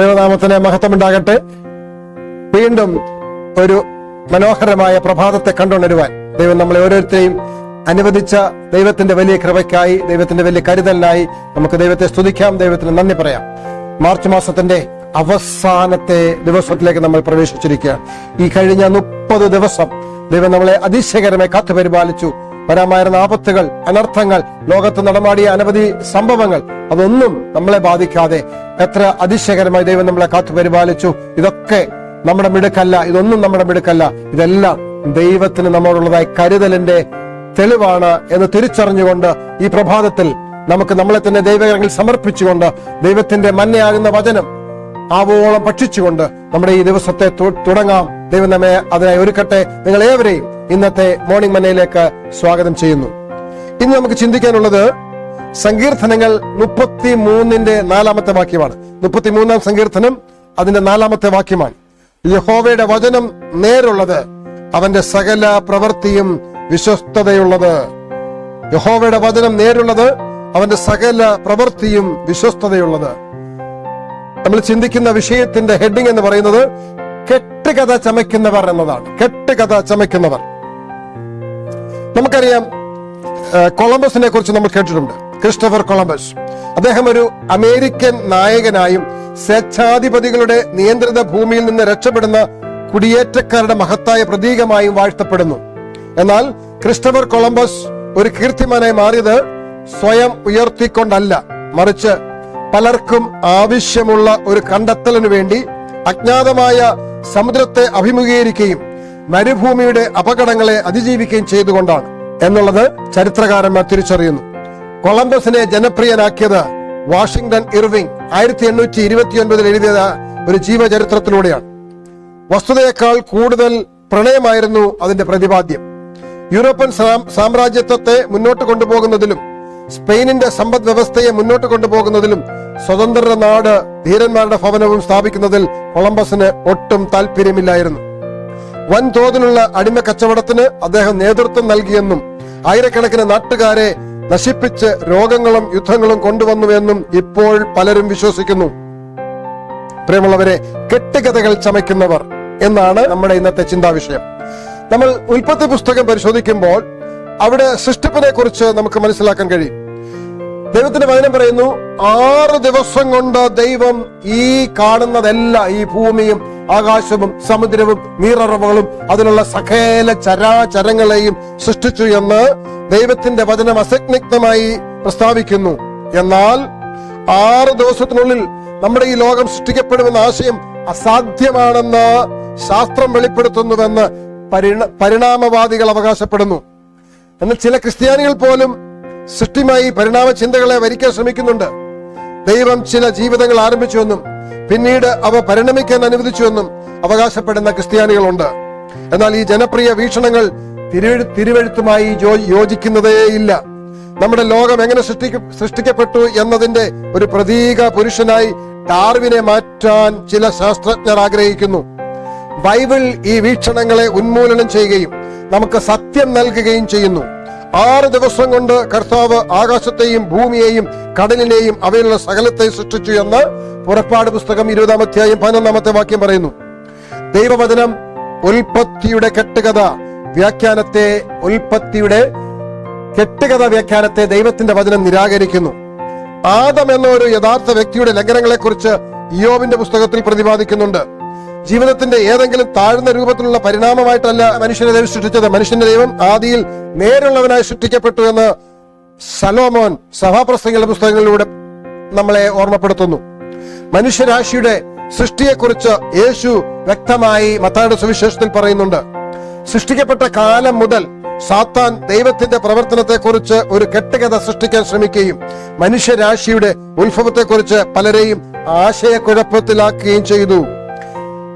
ദൈവനാമത്തിന് മഹത്വമുണ്ടാകട്ടെ. വീണ്ടും ഒരു മനോഹരമായ പ്രഭാതത്തെ കണ്ടുണരുവാൻ ദൈവം നമ്മളെ ഓരോരുത്തരെയും അനുവദിച്ച ദൈവത്തിന്റെ വലിയ കൃപയ്ക്കായി, ദൈവത്തിന്റെ വലിയ കരുതലിനായി നമുക്ക് ദൈവത്തെ സ്തുതിക്കാം, ദൈവത്തിന് നന്ദി പറയാം. മാർച്ച് മാസത്തിന്റെ അവസാനത്തെ ദിവസത്തിലേക്ക് നമ്മൾ പ്രവേശിച്ചിരിക്കുകയാണ്. ഈ കഴിഞ്ഞ 30 ദിവസം ദൈവം നമ്മളെ അതിശയകരമായി കാത്തുപരിപാലിച്ചു. വരാമായിരുന്ന ആപത്തുകൾ, അനർത്ഥങ്ങൾ, ലോകത്ത് നടമാടിയ അനവധി സംഭവങ്ങൾ, അതൊന്നും നമ്മളെ ബാധിക്കാതെ എത്ര അതിശയകരമായി ദൈവം നമ്മളെ കാത്തുപരിപാലിച്ചു. ഇതൊക്കെ നമ്മുടെ മിടുക്കല്ല, ഇതൊന്നും നമ്മുടെ മിടുക്കല്ല, ഇതെല്ലാം ദൈവത്തിന് നമ്മോടുള്ളതായ കരുതലിന്റെ തെളിവാണ് എന്ന് തിരിച്ചറിഞ്ഞുകൊണ്ട് ഈ പ്രഭാതത്തിൽ നമുക്ക് നമ്മളെ തന്നെ ദൈവകരങ്ങളിൽ സമർപ്പിച്ചുകൊണ്ട് ദൈവത്തിന്റെ മന്നയാകുന്ന വചനം ആവോളം ഭക്ഷിച്ചുകൊണ്ട് നമ്മുടെ ഈ ദിവസത്തെ തുടങ്ങാം. ദൈവം നമ്മെ അതിനായി ഒരുക്കട്ടെ. നിങ്ങൾ ഏവരെയും ഇന്നത്തെ മോർണിംഗ് മന്നയിലേക്ക് സ്വാഗതം ചെയ്യുന്നു. ഇന്ന് നമുക്ക് ചിന്തിക്കാനുള്ളത് സങ്കീർത്തനങ്ങൾ 33-ന്റെ 4-ാമത്തെ വാക്യമാണ്. 33-ാം സങ്കീർത്തനം അതിന്റെ 4-ാമത്തെ വാക്യമാണ്. യഹോവയുടെ വചനം നേരുള്ളത്, അവന്റെ സകല പ്രവൃത്തിയും വിശ്വസ്തതയുള്ളത്. യഹോവയുടെ വചനം നേരുള്ളത്, അവന്റെ സകല പ്രവൃത്തിയും വിശ്വസ്തതയുള്ളത്. നമ്മൾ ചിന്തിക്കുന്ന വിഷയത്തിന്റെ ഹെഡിങ് എന്ന് പറയുന്നത് കെട്ടുകഥ ചമയ്ക്കുന്നവർ എന്നതാണ്. കെട്ടുകഥ ചമയ്ക്കുന്നവർ. നമുക്കറിയാം, കൊളംബസിനെ കുറിച്ച് നമ്മൾ കേട്ടിട്ടുണ്ട്. Christopher Columbus. അദ്ദേഹം ഒരു അമേരിക്കൻ നായകനായും സ്വേച്ഛാധിപതികളുടെ നിയന്ത്രിത ഭൂമിയിൽ നിന്ന് രക്ഷപ്പെടുന്ന കുടിയേറ്റക്കാരുടെ മഹത്തായ പ്രതീകമായും വാഴ്ത്തപ്പെടുന്നു. എന്നാൽ ക്രിസ്റ്റഫർ കൊളംബസ് ഒരു കീർത്തിമാനായി മാറിയത് സ്വയം ഉയർത്തിക്കൊണ്ടല്ല, മറിച്ച് പലർക്കും ആവശ്യമുള്ള ഒരു കണ്ടെത്തലിനു വേണ്ടി അജ്ഞാതമായ സമുദ്രത്തെ അഭിമുഖീകരിക്കുകയും മരുഭൂമിയുടെ അപകടങ്ങളെ അതിജീവിക്കുകയും ചെയ്തുകൊണ്ടാണ് എന്നുള്ളത് ചരിത്രകാരന്മാർ തിരിച്ചറിയുന്നു. കൊളംബസിനെ ജനപ്രിയനാക്കിയത് വാഷിംഗ്ടൺ ഇർവിംഗ് 1829 എഴുതിയ ഒരു ജീവചരിത്രത്തിലൂടെയാണ്. വസ്തുതയേക്കാൾ കൂടുതൽ പ്രണയമായിരുന്നു അതിന്റെ പ്രതിപാദ്യം. യൂറോപ്യൻ സാമ്രാജ്യത്വത്തെ മുന്നോട്ട് കൊണ്ടുപോകുന്നതിലും സ്പെയിനിന്റെ സമ്പദ് വ്യവസ്ഥയെ മുന്നോട്ട് കൊണ്ടുപോകുന്നതിലും സ്വതന്ത്ര നാട്, ധീരന്മാരുടെ ഭവനവും സ്ഥാപിക്കുന്നതിൽ കൊളംബസിന് ഒട്ടും താല്പര്യമില്ലായിരുന്നു. വൻതോതിലുള്ള അടിമ കച്ചവടത്തിന് അദ്ദേഹം നേതൃത്വം നൽകിയെന്നും ആയിരക്കണക്കിന് നാട്ടുകാരെ നശിപ്പിച്ച് രോഗങ്ങളും യുദ്ധങ്ങളും കൊണ്ടുവന്നുവെന്നും ഇപ്പോൾ പലരും വിശ്വസിക്കുന്നു. പ്രിയമുള്ളവരെ, കെട്ടുകഥകൾ ചമയ്ക്കുന്നവർ എന്നാണ് നമ്മുടെ ഇന്നത്തെ ചിന്താവിഷയം. നമ്മൾ ഉൽപ്പത്തി പുസ്തകം പരിശോധിക്കുമ്പോൾ അവിടെ സൃഷ്ടിപ്പിനെ കുറിച്ച് നമുക്ക് മനസ്സിലാക്കാൻ കഴിയും. ദൈവത്തിന്റെ വചനം പറയുന്നു, 6 ദിവസം കൊണ്ട് ദൈവം ഈ കാണുന്നതെല്ലാം, ഈ ഭൂമിയും ആകാശവും സമുദ്രവും നീററവുകളും അതിലുള്ള സകല ചരാചരങ്ങളെയും സൃഷ്ടിച്ചു എന്ന് ദൈവത്തിന്റെ വചനം അസംജ്ഞമായി പ്രസ്താവിക്കുന്നു. എന്നാൽ 6 ദിവസത്തിനുള്ളിൽ നമ്മുടെ ഈ ലോകം സൃഷ്ടിക്കപ്പെടുമെന്ന ആശയം അസാധ്യമാണെന്ന് ശാസ്ത്രം വെളിപ്പെടുത്തുന്നുവെന്ന് പരിണാമവാദികൾ അവകാശപ്പെടുന്നു. എന്നാൽ ചില ക്രിസ്ത്യാനികൾ പോലും സൃഷ്ടിയുമായി പരിണാമ ചിന്തകളെ വരിക്കാൻ ശ്രമിക്കുന്നുണ്ട്. ദൈവം ചില ജീവിതങ്ങൾ ആരംഭിച്ചുവെന്നും പിന്നീട് അവ പരിണമിക്കാൻ അനുവദിച്ചുവെന്നും അവകാശപ്പെടുന്ന ക്രിസ്ത്യാനികളുണ്ട്. എന്നാൽ ഈ ജനപ്രിയ വീക്ഷണങ്ങൾ തിരുവെഴുത്തുമായി യോജിക്കുന്നതേയില്ല. നമ്മുടെ ലോകം എങ്ങനെ സൃഷ്ടിക്കപ്പെട്ടു എന്നതിന്റെ ഒരു പ്രതീക പുരുഷനായി ഡാർവിനെ മാറ്റാൻ ചില ശാസ്ത്രജ്ഞർ ആഗ്രഹിക്കുന്നു. ബൈബിൾ ഈ വീക്ഷണങ്ങളെ ഉന്മൂലനം ചെയ്യുകയും നമുക്ക് സത്യം നൽകുകയും ചെയ്യുന്നു. 6 ദിവസം കൊണ്ട് കർത്താവ് ആകാശത്തെയും ഭൂമിയെയും കടലിനെയും അവയിലുള്ള സകലത്തെയും സൃഷ്ടിച്ചു എന്ന് പുറപ്പാട് പുസ്തകം 20-ാം അധ്യായം 11-ാമത്തെ വാക്യം പറയുന്നു. ദൈവവചനം ഉൽപ്പത്തിയുടെ കെട്ടുകഥ വ്യാഖ്യാനത്തെ ദൈവത്തിന്റെ വചനം നിരാകരിക്കുന്നു. ആദം എന്ന ഒരു യഥാർത്ഥ വ്യക്തിയുടെ ലംഘനങ്ങളെ കുറിച്ച് ഇയ്യോബിന്റെ പുസ്തകത്തിൽ പ്രതിപാദിക്കുന്നുണ്ട്. ജീവിതത്തിന്റെ ഏതെങ്കിലും താഴ്ന്ന രൂപത്തിലുള്ള പരിണാമമായിട്ടല്ല മനുഷ്യനെ ദൈവം സൃഷ്ടിച്ചത്. മനുഷ്യന്റെ ദൈവം ആദിയിൽ നേരുള്ളവനായി സൃഷ്ടിക്കപ്പെട്ടു എന്ന് ശലോമോൻ സഭാപ്രസംഗങ്ങളുടെ പുസ്തകങ്ങളിലൂടെ നമ്മളെ ഓർമ്മപ്പെടുത്തുന്നു. മനുഷ്യരാശിയുടെ സൃഷ്ടിയെക്കുറിച്ച് യേശു വ്യക്തമായി മത്തായിയുടെ സുവിശേഷത്തിൽ പറയുന്നുണ്ട്. സൃഷ്ടിക്കപ്പെട്ട കാലം മുതൽ സാത്താൻ ദൈവത്തിന്റെ പ്രവർത്തനത്തെക്കുറിച്ച് ഒരു കെട്ടുകഥ സൃഷ്ടിക്കാൻ ശ്രമിക്കുകയും മനുഷ്യരാശിയുടെ ഉത്ഭവത്തെക്കുറിച്ച് പലരെയും ആശയക്കുഴപ്പത്തിലാക്കുകയും ചെയ്തു.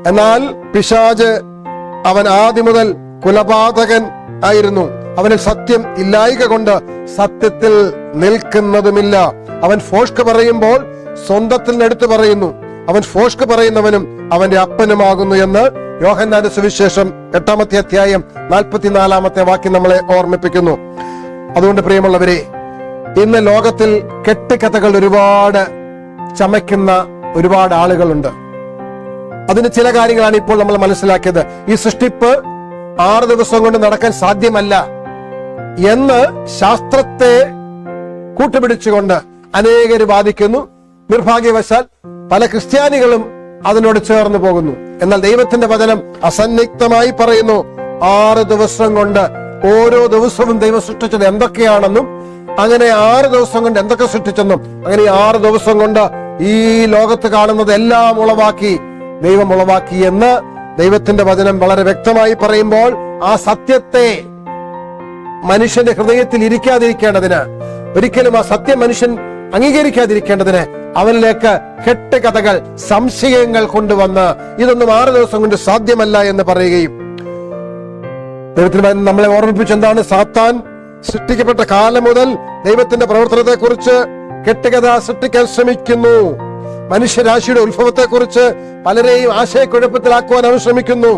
എന്നാൽ പിശാച്, അവൻ ആദ്യം മുതൽ കുലപാതകൻ ആയിരുന്നു. അവനിൽ സത്യം ഇല്ലായ്ക കൊണ്ട് സത്യത്തിൽ നിൽക്കുന്നതുമില്ല. അവൻ ഫോഷ്ക് പറയുമ്പോൾ സ്വന്തത്തിൽ എടുത്തു പറയുന്നു. അവൻ ഫോഷ്ക് പറയുന്നവനും അവന്റെ അപ്പനുമാകുന്നു എന്ന് യോഹന്നാന്റെ സുവിശേഷം 8-ാമത്തെ അധ്യായം 44-ാമത്തെ വാക്യം നമ്മളെ ഓർമ്മിപ്പിക്കുന്നു. അതുകൊണ്ട് പ്രിയമുള്ളവരെ, ഇന്ന് ലോകത്തിൽ കെട്ടുകഥകൾ ഒരുപാട് ചമയ്ക്കുന്ന ഒരുപാട് ആളുകളുണ്ട്. അതിന് ചില കാര്യങ്ങളാണ് ഇപ്പോൾ നമ്മൾ മനസ്സിലാക്കിയത്. ഈ സൃഷ്ടിപ്പ് 6 ദിവസം കൊണ്ട് നടക്കാൻ സാധ്യമല്ല എന്ന് ശാസ്ത്രത്തെ കൂട്ടുപിടിച്ചുകൊണ്ട് അനേകര് വാദിക്കുന്നു. നിർഭാഗ്യവശാൽ പല ക്രിസ്ത്യാനികളും അതിനോട് ചേർന്ന് പോകുന്നു. എന്നാൽ ദൈവത്തിന്റെ വചനം അസന്നിഗ്ധമായി പറയുന്നു, 6 ദിവസം കൊണ്ട് ഓരോ ദിവസവും ദൈവം സൃഷ്ടിച്ചത് എന്തൊക്കെയാണെന്നും അങ്ങനെ 6 ദിവസം കൊണ്ട് എന്തൊക്കെ സൃഷ്ടിച്ചെന്നും അങ്ങനെ 6 ദിവസം കൊണ്ട് ഈ ലോകത്ത് കാണുന്നത് എല്ലാം ദൈവം ഉളവാക്കി എന്ന് ദൈവത്തിന്റെ വചനം വളരെ വ്യക്തമായി പറയുമ്പോൾ, ആ സത്യത്തെ മനുഷ്യന്റെ ഹൃദയത്തിൽ ഇരിക്കാതിരിക്കേണ്ടതിന്, ഒരിക്കലും ആ സത്യം മനുഷ്യൻ അംഗീകരിക്കാതിരിക്കേണ്ടതിന് അവനിലേക്ക് കെട്ടുകഥകൾ, സംശയങ്ങൾ കൊണ്ടുവന്ന് ഇതൊന്നും 6 ദിവസം കൊണ്ട് സാധ്യമല്ല എന്ന് പറയുകയും, ദൈവത്തിന് നമ്മളെ ഓർമ്മിപ്പിച്ചെന്താണ്? സാത്താൻ സൃഷ്ടിക്കപ്പെട്ട കാലം മുതൽ ദൈവത്തിന്റെ പ്രവർത്തനത്തെ കുറിച്ച് കെട്ടുകഥ സൃഷ്ടിക്കാൻ ശ്രമിക്കുന്നു. മനുഷ്യരാശിയുടെ ഉത്ഭവത്തെ കുറിച്ച് പലരെയും ആശയക്കുഴപ്പത്തിലാക്കുവാൻ അവൻ ശ്രമിക്കുന്നു.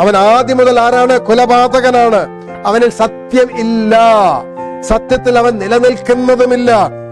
അവൻ ആദ്യം മുതൽ ആരാണ്? കൊലപാതകനാണ്. അവനിൽ സത്യം ഇല്ല, സത്യത്തിൽ അവൻ നിലനിൽക്കുന്നതുമില്ല.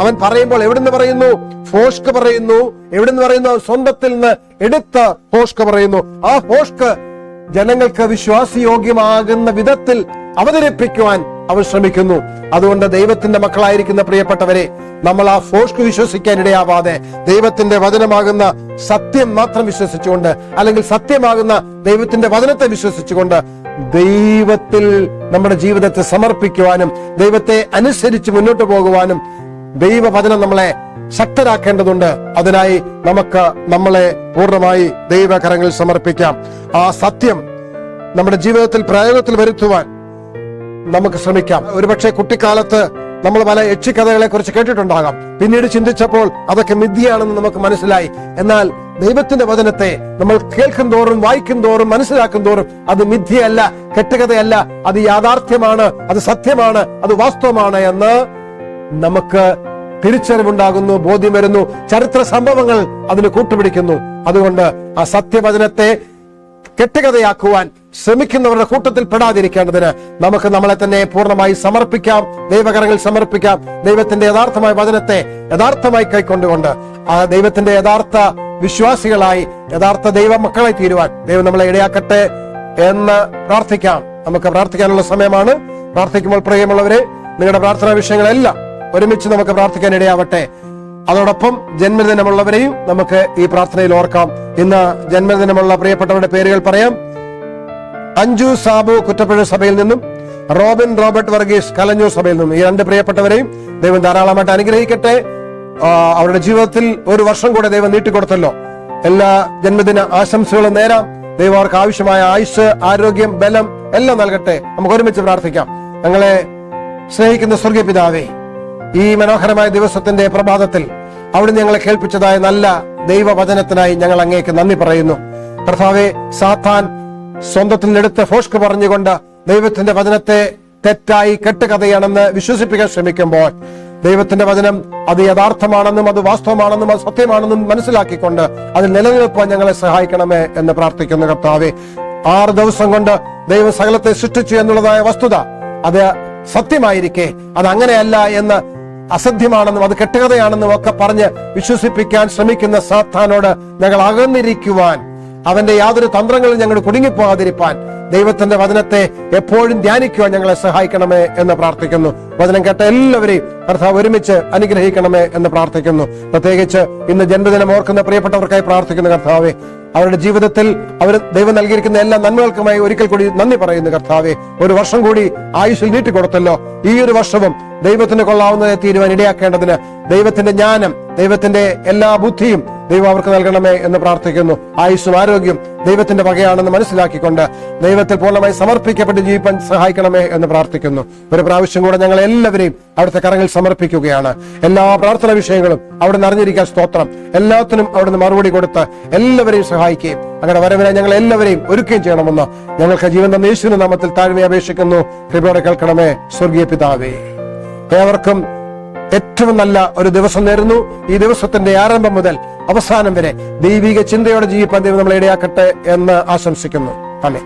അവൻ പറയുമ്പോൾ എവിടുന്ന് പറയുന്നു? ഫോഷ്ക് പറയുന്നു. എവിടുന്ന് പറയുന്നു? സ്വന്തത്തിൽ നിന്ന് എടുത്ത് ഫോഷ്ക് പറയുന്നു. ആ ഫോഷ്ക് ജനങ്ങൾക്ക് വിശ്വാസയോഗ്യമാകുന്ന വിധത്തിൽ അവതരിപ്പിക്കുവാൻ അവൻ ശ്രമിക്കുന്നു. അതുകൊണ്ട് ദൈവത്തിന്റെ മക്കളായിരിക്കുന്ന പ്രിയപ്പെട്ടവരെ, നമ്മൾ ആ ഫോഷ്ക് വിശ്വസിക്കാൻ ഇടയാവാതെ ദൈവത്തിന്റെ വചനമാകുന്ന സത്യം മാത്രം വിശ്വസിച്ചുകൊണ്ട്, അല്ലെങ്കിൽ സത്യമാകുന്ന ദൈവത്തിന്റെ വചനത്തെ വിശ്വസിച്ചുകൊണ്ട് ദൈവത്തിൽ നമ്മുടെ ജീവിതത്തെ സമർപ്പിക്കുവാനും ദൈവത്തെ അനുസരിച്ച് മുന്നോട്ട് പോകുവാനും ദൈവവചനം നമ്മളെ ശക്തരാക്കേണ്ടതുണ്ട്. അതിനായി നമുക്ക് നമ്മളെ പൂർണ്ണമായി ദൈവകരങ്ങളിൽ സമർപ്പിക്കാം. ആ സത്യം നമ്മുടെ ജീവിതത്തിൽ പ്രയോഗത്തിൽ വരുത്തുവാൻ നമുക്ക് ശ്രമിക്കാം. ഒരുപക്ഷെ കുട്ടിക്കാലത്ത് നമ്മൾ പല യക്ഷിക്കഥകളെ കുറിച്ച് കേട്ടിട്ടുണ്ടാകാം. പിന്നീട് ചിന്തിച്ചപ്പോൾ അതൊക്കെ മിഥ്യയാണെന്ന് നമുക്ക് മനസ്സിലായി. എന്നാൽ ദൈവത്തിന്റെ വചനത്തെ നമ്മൾ കേൾക്കും തോറും, വായിക്കും തോറും, മനസ്സിലാക്കും തോറും അത് മിഥ്യയല്ല, കെട്ടുകഥയല്ല, അത് യാഥാർത്ഥ്യമാണ്, അത് സത്യമാണ്, അത് വാസ്തവമാണ് എന്ന് നമുക്ക് തിരിച്ചറിവുണ്ടാകുന്നു, ബോധ്യം വരുന്നു. ചരിത്ര സംഭവങ്ങൾ അതിന് കൂട്ടുപിടിക്കുന്നു. അതുകൊണ്ട് ആ സത്യവചനത്തെ കെട്ടുകഥയാക്കുവാൻ ശ്രമിക്കുന്നവരുടെ കൂട്ടത്തിൽ പെടാതിരിക്കേണ്ടതിന് നമുക്ക് നമ്മളെ തന്നെ പൂർണ്ണമായി സമർപ്പിക്കാം, ദൈവകരങ്ങളിൽ സമർപ്പിക്കാം. ദൈവത്തിന്റെ യഥാർത്ഥമായ വചനത്തെ യഥാർത്ഥമായി കൈക്കൊണ്ടുകൊണ്ട് ആ ദൈവത്തിന്റെ യഥാർത്ഥ വിശ്വാസികളായി, യഥാർത്ഥ ദൈവ മക്കളായി തീരുവാൻ ദൈവം നമ്മളെ ഇടയാക്കട്ടെ എന്ന് പ്രാർത്ഥിക്കാം. നമുക്ക് പ്രാർത്ഥിക്കാനുള്ള സമയമാണ്. പ്രാർത്ഥിക്കുമ്പോൾ പ്രിയമുള്ളവരെ, നിങ്ങളുടെ പ്രാർത്ഥനാ വിഷയങ്ങളെല്ലാം ഒരുമിച്ച് നമുക്ക് പ്രാർത്ഥിക്കാൻ ഇടയാവട്ടെ. അതോടൊപ്പം ജന്മദിനമുള്ളവരെയും നമുക്ക് ഈ പ്രാർത്ഥനയിൽ ഓർക്കാം. ഇന്ന് ജന്മദിനമുള്ള പ്രിയപ്പെട്ടവരുടെ പേരുകൾ പറയാം. അഞ്ജു സാബു കുറ്റപ്പുഴ സഭയിൽ നിന്നും, റോബിൻ റോബർട്ട് വർഗീസ് കലഞ്ഞൂർ സഭയിൽ നിന്നും, ഈ 2 പ്രിയപ്പെട്ടവരെയും ദൈവം ധാരാളമായിട്ട് അനുഗ്രഹിക്കട്ടെ. അവരുടെ ജീവിതത്തിൽ ഒരു വർഷം കൂടെ ദൈവം നീട്ടിക്കൊടുത്തല്ലോ. എല്ലാ ജന്മദിന ആശംസകളും നേരാം. ദൈവം അവർക്ക് ആവശ്യമായ ആയുസ്, ആരോഗ്യം, ബലം എല്ലാം നൽകട്ടെ. നമുക്ക് ഒരുമിച്ച് പ്രാർത്ഥിക്കാം. ഞങ്ങളെ സ്നേഹിക്കുന്ന സ്വർഗീയ പിതാവേ, ഈ മനോഹരമായ ദിവസത്തിന്റെ പ്രഭാതത്തിൽ അവിടുന്ന് ഞങ്ങളെ കേൾപ്പിച്ചതായ നല്ല ദൈവവചനത്തിനായി ഞങ്ങൾ അങ്ങേക്ക് നന്ദി പറയുന്നു. കർത്താവേ, സാത്താൻ സ്വന്തത്തിൽ എടുത്ത് ഫോഷ്ക് പറഞ്ഞുകൊണ്ട് ദൈവത്തിന്റെ വചനത്തെ തെറ്റായി കെട്ടുകഥയാണെന്ന് വിശ്വസിപ്പിക്കാൻ ശ്രമിക്കുമ്പോൾ ദൈവത്തിന്റെ വചനം അത് യഥാർത്ഥമാണെന്നും അത് വാസ്തവമാണെന്നും അത് സത്യമാണെന്നും മനസ്സിലാക്കിക്കൊണ്ട് അതിൽ നിലനിൽപ്പാൻ ഞങ്ങളെ സഹായിക്കണമേ എന്ന് പ്രാർത്ഥിക്കുന്നു. കർത്താവേ, 6 ദിവസം കൊണ്ട് ദൈവം സകലത്തെ സൃഷ്ടിച്ചു എന്നുള്ളതായ വസ്തുത അത് സത്യമായിരിക്കെ അത് അങ്ങനെയല്ല എന്ന്, അസത്യമാണെന്നും അത് കെട്ടുകഥയാണെന്നും ഒക്കെ പറഞ്ഞ് വിശ്വസിപ്പിക്കാൻ ശ്രമിക്കുന്ന സാത്താനോട് ഞങ്ങൾ അകന്നിരിക്കുവാൻ, അവന്റെ യാതൊരു തന്ത്രങ്ങളും ഞങ്ങൾ കുടുങ്ങിപ്പോകാതിരിപ്പാൻ ദൈവത്തിന്റെ വചനത്തെ എപ്പോഴും ധ്യാനിക്കുവാൻ ഞങ്ങളെ സഹായിക്കണമേ എന്ന് പ്രാർത്ഥിക്കുന്നു. വചനം കേട്ട എല്ലാവരെയും കർത്താവ് ഒരുമിച്ച് അനുഗ്രഹിക്കണമേ എന്ന് പ്രാർത്ഥിക്കുന്നു. പ്രത്യേകിച്ച് ഇന്ന് ജന്മദിനം ഓർക്കുന്ന പ്രിയപ്പെട്ടവർക്കായി പ്രാർത്ഥിക്കുന്നു. കർത്താവെ, അവരുടെ ജീവിതത്തിൽ അവർ ദൈവം നൽകിയിരിക്കുന്ന എല്ലാ നന്മകൾക്കുമായി ഒരിക്കൽ കൂടി നന്ദി പറയുന്നു. കർത്താവെ, ഒരു വർഷം കൂടി ആയുസ്സിൽ നീട്ടിക്കൊടുത്തല്ലോ. ഈ ഒരു വർഷവും ദൈവത്തിന് കൊള്ളാവുന്നതിനെ തീരുവാൻ ഇടയാക്കേണ്ടതിന് ദൈവത്തിന്റെ ജ്ഞാനം, ദൈവത്തിന്റെ എല്ലാ ബുദ്ധിയും ദൈവം അവർക്ക് നൽകണമേ എന്ന് പ്രാർത്ഥിക്കുന്നു. ആയുസ്സും ആരോഗ്യം ദൈവത്തിന്റെ വകയാണെന്ന് മനസ്സിലാക്കിക്കൊണ്ട് ദൈവത്തിൽ പൂർണ്ണമായി സമർപ്പിക്കപ്പെട്ട് ജീവിക്കാൻ സഹായിക്കണമേ എന്ന് പ്രാർത്ഥിക്കുന്നു. ഒരു പ്രാവശ്യം കൂടെ ഞങ്ങൾ എല്ലാവരെയും അവിടുത്തെ കരങ്ങളിൽ സമർപ്പിക്കുകയാണ്. എല്ലാ പ്രാർത്ഥന വിഷയങ്ങളും അവിടുന്ന് അറിഞ്ഞിരിക്കാൻ സ്തോത്രം. എല്ലാത്തിനും അവിടുന്ന് മറുപടി കൊടുത്ത് എല്ലാവരെയും സഹായിക്കുകയും അങ്ങനെ വരവിനെ ഞങ്ങൾ എല്ലാവരെയും ഒരുക്കുകയും ചെയ്യണമെന്ന് ഞങ്ങൾക്ക് ജീവൻ തന്ന യേശുവിന്റെ നാമത്തിൽ താഴ്മയെ അപേക്ഷിക്കുന്നു. കൃപയോടെ കേൾക്കണമേ സ്വർഗീയ പിതാവേ. ഏവർക്കും ഏറ്റവും നല്ല ഒരു ദിവസം നേരുന്നു. ഈ ദിവസത്തിന്റെ ആരംഭം മുതൽ അവസാനം വരെ ദൈവിക ചിന്തയോടെ ജീവിപ്പാൻ ദൈവം നമ്മളെ ഇടയാക്കട്ടെ എന്ന് ആശംസിക്കുന്നു. ആമേൻ.